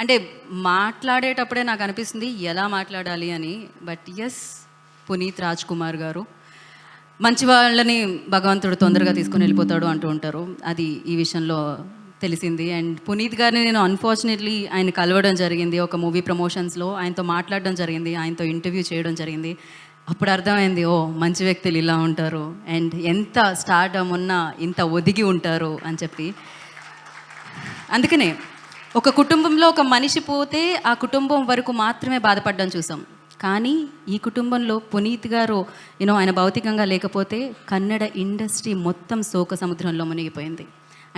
అంటే మాట్లాడేటప్పుడే నాకు అనిపిస్తుంది ఎలా మాట్లాడాలి అని. బట్ ఎస్, పునీత్ రాజ్ కుమార్ గారు మంచి వాళ్ళని భగవంతుడు తొందరగా తీసుకొని వెళ్ళిపోతాడు అంటూ ఉంటారు. అది ఈ విషయంలో తెలిసింది. అండ్ పునీత్ గారిని నేను అన్ఫార్చునేట్లీ ఆయన కలవడం జరిగింది ఒక మూవీ ప్రమోషన్స్లో. ఆయనతో మాట్లాడడం జరిగింది, ఆయనతో ఇంటర్వ్యూ చేయడం జరిగింది. అప్పుడు అర్థమైంది, ఓ మంచి వ్యక్తులు ఇలా ఉంటారు అండ్ ఎంత స్టార్డమ్ ఉన్నా ఇంత ఒదిగి ఉంటారు అని చెప్పి. అందుకనే ఒక కుటుంబంలో ఒక మనిషి పోతే ఆ కుటుంబం వరకు మాత్రమే బాధపడడం చూసాం. కానీ ఈ కుటుంబంలో పునీత్ గారు ఆయన భౌతికంగా లేకపోతే కన్నడ ఇండస్ట్రీ మొత్తం శోక సముద్రంలో మునిగిపోయింది.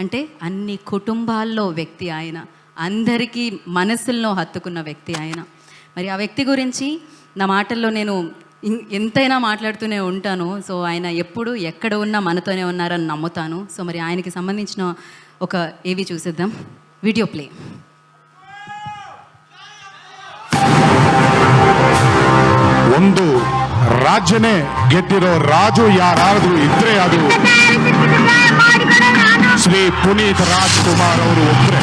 అంటే అన్ని కుటుంబాల్లో వ్యక్తి ఆయన, అందరికీ మనసుల్లో హత్తుకున్న వ్యక్తి ఆయన. మరి ఆ వ్యక్తి గురించి నా మాటల్లో నేను ఎంతైనా మాట్లాడుతూనే ఉంటాను. సో ఆయన ఎప్పుడు ఎక్కడ ఉన్నా మనతోనే ఉన్నారని నమ్ముతాను. సో మరి ఆయనకి సంబంధించిన ఒక ఏవి చూసేద్దాం. Video play. ಒಂದು ರಾಜ್ಯನೇ ಗೆದ್ದಿರೋ ರಾಜು ಯಾರಾದ್ರೂ ಇದ್ರೆ ಅದು ಶ್ರೀ ಪುನೀತ್ ರಾಜ್ಕುಮಾರ್ ಅವರು ಒಬ್ಬರೇ.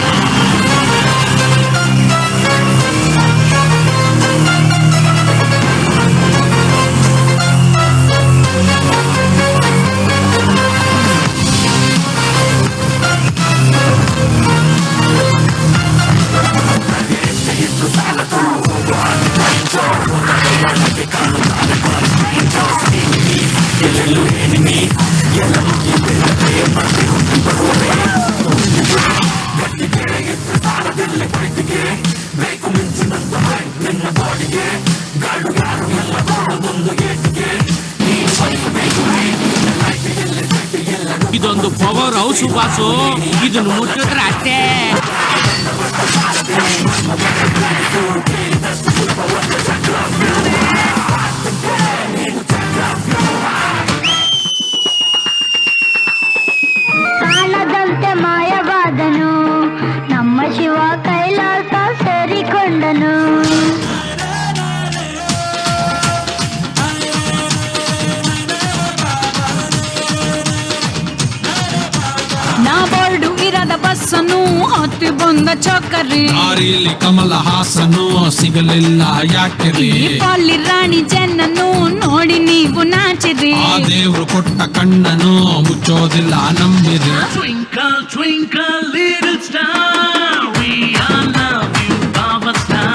ಇದೊಂದು ಪವರ್ ಹೌಸ್ ಬಾಸು, ಇದನ್ನು ಮುಟ್ಟಿದ್ರೆ ಅಷ್ಟೇ. ಕಾಲದಂತೆ ಮಾಯವಾದನು ನಮ್ಮ ಶಿವ, ಕೈಲಾಸ ಸೇರಿಕೊಂಡನು. ನಾ ಬೋರ್ಡು ಇರದ ಬಸ್ಸನ್ನು ಹತ್ತಿ ಬಂದ ಚಕ್ಕರಿ, ದಾರಿಲಿ ಕಮಲ ಹಾಸನು ಸಿಗಲಿಲ್ಲ ಯಾಕೆರಿ, ಅಲ್ಲಿ ರಾಣಿ ಚೆನ್ನನ್ನು ನೋಡಿ ನೀವು ನಾಚಿರಿ, ಆ ದೇವ್ರು ಕೊಟ್ಟ ಕಣ್ಣನು ಮುಚ್ಚೋದಿಲ್ಲ ನಂಬಿರಿ. Twinkle, twinkle, little star, we all love you, our star.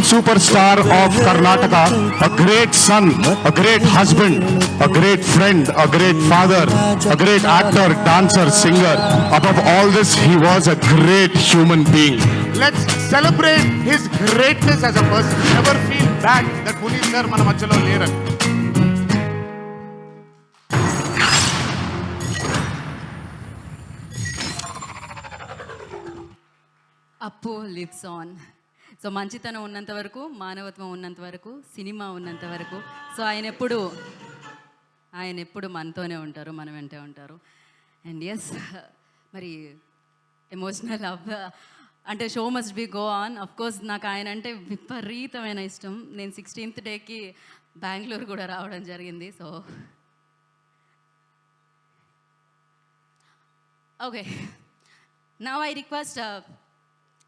superstar of Karnataka, a great son, a great husband, a great friend, a great father, a great actor, dancer, singer. Above all this, he was a great human being. Let's celebrate his greatness as a person. Never feel bad that Puneet sir మన మధ్యలో లేరని. అప్పు lives on. So మంచితనం ఉన్నంత వరకు, మానవత్వం ఉన్నంత వరకు, సినిమా ఉన్నంత వరకు, సో ఆయన ఎప్పుడు మనతోనే ఉంటారు, మన వెంటే ఉంటారు. అండ్ ఎస్, మరి ఎమోషనల్ అంటే show must be go on. Of course నాకు ఆయన అంటే విపరీతమైన ఇష్టం. నేను 16th డేకి బెంగళూరు కూడా రావడం జరిగింది. So okay, now I request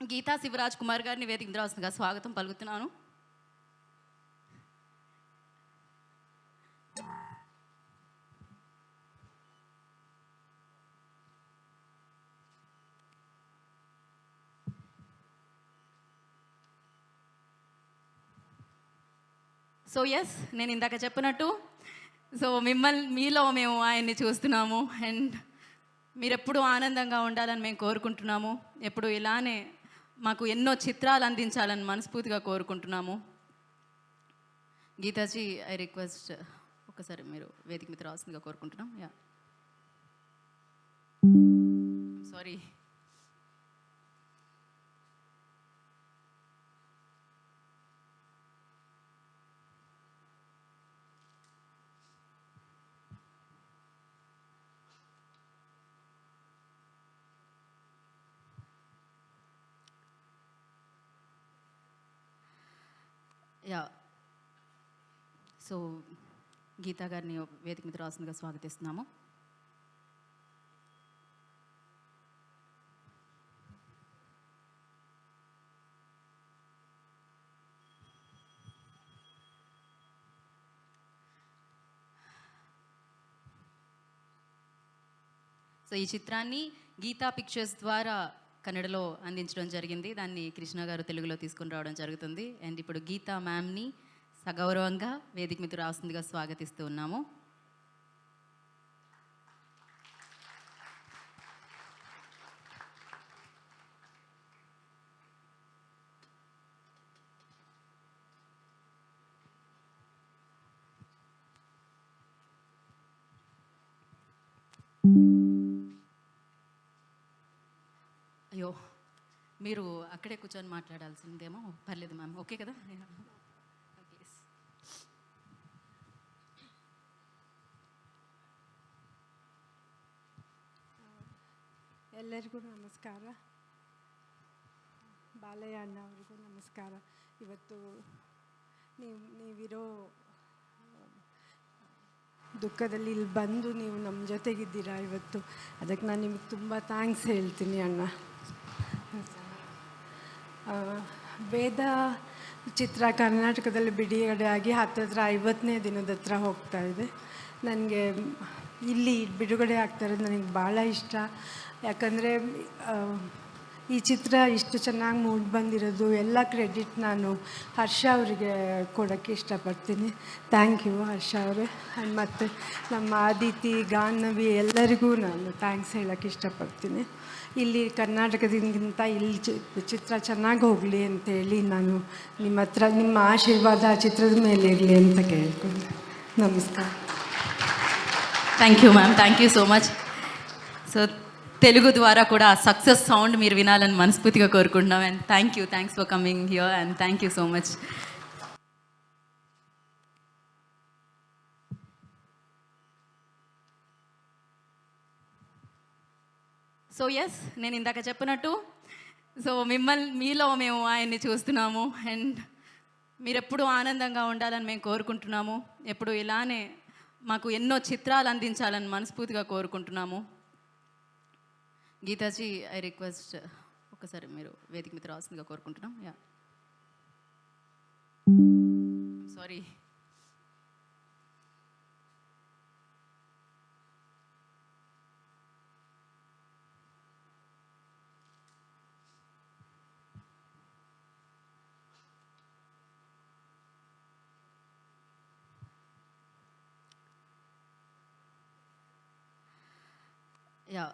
Geetha Shivaraj Kumar గారిని వేదిక మీద రావాల్సిందిగా స్వాగతం పలుకుతున్నాను. సో ఎస్, నేను ఇందాక చెప్పినట్టు, సో మీలో మేము ఆయన్ని చూస్తున్నాము. అండ్ మీరెప్పుడు ఆనందంగా ఉండాలని మేము కోరుకుంటున్నాము. ఎప్పుడు ఇలానే మాకు ఎన్నో చిత్రాలు అందించాలని మనస్ఫూర్తిగా కోరుకుంటున్నాము. గీతాజీ, ఐ రిక్వెస్ట్ ఒకసారి మీరు వేదిక మీద రావాల్సిందిగా కోరుకుంటున్నాం. Yeah, sorry. Yeah, so Geetha గారిని వేదిక మీద రావాల్సిందిగా స్వాగతిస్తున్నాము. సో ఈ చిత్రాన్ని గీతా పిక్చర్స్ ద్వారా కన్నడలో అందించడం జరిగింది. దాన్ని కృష్ణ గారు తెలుగులో తీసుకుని రావడం జరుగుతుంది. అండ్ ఇప్పుడు గీతా మ్యామ్ని సగౌరవంగా వేదిక మీద రావాల్సిందిగా స్వాగతిస్తూ ఉన్నాము. అయ్యో, మీరు అక్కడే కూర్చొని మాట్లాడాల్సిందేమో. పర్లేదు మ్యామ్, ఓకే కదా? ಎಲ್ಲರಿಗೂ ನಮಸ್ಕಾರ. ಬಾಲಯ್ಯ ಅಣ್ಣ ಅವರಿಗೂ ನಮಸ್ಕಾರ. ಇವತ್ತು ನೀವಿರೋ ದುಃಖದಲ್ಲಿ ಇಲ್ಲಿ ಬಂದು ನೀವು ನಮ್ಮ ಜೊತೆಗಿದ್ದೀರಾ ಇವತ್ತು. ಅದಕ್ಕೆ ನಾನು ನಿಮಗೆ ತುಂಬ ಥ್ಯಾಂಕ್ಸ್ ಹೇಳ್ತೀನಿ ಅಣ್ಣ. ವೇದ ಚಿತ್ರ ಕರ್ನಾಟಕದಲ್ಲಿ ಬಿಡುಗಡೆ ಆಗಿ ಹತ್ತಿರ 50ನೇ ದಿನದ ಹತ್ರ ಹೋಗ್ತಾ ಇದೆ. ನನಗೆ ಇಲ್ಲಿ ಬಿಡುಗಡೆ ಆಗ್ತಾ ಇರೋದು ನನಗೆ ಭಾಳ ಇಷ್ಟ. ಯಾಕಂದರೆ ಈ ಚಿತ್ರ ಇಷ್ಟು ಚೆನ್ನಾಗಿ ಮೂಡಿ ಬಂದಿರೋದು ಎಲ್ಲ ಕ್ರೆಡಿಟ್ ನಾನು ಹರ್ಷ ಅವರಿಗೆ ಕೊಡೋಕ್ಕೆ ಇಷ್ಟಪಡ್ತೀನಿ. ಥ್ಯಾಂಕ್ ಯು ಹರ್ಷ ಅವರೇ. ಆ್ಯಂಡ್ ಮತ್ತು ನಮ್ಮ ಆದಿತಿ, ಗಾನ್ನವಿ ಎಲ್ಲರಿಗೂ ನಾನು ಥ್ಯಾಂಕ್ಸ್ ಹೇಳೋಕ್ಕೆ ಇಷ್ಟಪಡ್ತೀನಿ. ಇಲ್ಲಿ ಕರ್ನಾಟಕದಿಂದಗಿಂತ ಇಲ್ಲಿ ಚಿತ್ರ ಚೆನ್ನಾಗಿ ಹೋಗಲಿ ಅಂತೇಳಿ ನಾನು ನಿಮ್ಮ ಹತ್ರ ನಿಮ್ಮ ಆಶೀರ್ವಾದ ಆ ಚಿತ್ರದ ಮೇಲೆ ಇರಲಿ ಅಂತ ಕೇಳ್ಕೊಂಡು ನಮಸ್ಕಾರ. Thank you ma'am, thank you so much. So Telugu ద్వారా కూడా ఆ సక్సెస్ సౌండ్ మీరు వినాలని మనస్ఫూర్తిగా కోరుకుంటున్నాం. And thanks for coming here and thank you so much. So yes, నేను ఇందాక చెప్పినట్టు, సో మీలో మేము ఆయన్ని చూస్తున్నాము. అండ్ మీరెప్పుడు ఆనందంగా ఉండాలని మేము కోరుకుంటున్నాము. ఎప్పుడు ఇలానే మాకు ఎన్నో చిత్రాలు అందించాలని మనస్ఫూర్తిగా కోరుకుంటున్నాము. గీతాజీ, ఐ రిక్వెస్ట్ ఒకసారి మీరు వేదిక మీద రావాల్సిందిగా కోరుకుంటున్నాం. Yeah, sorry. యా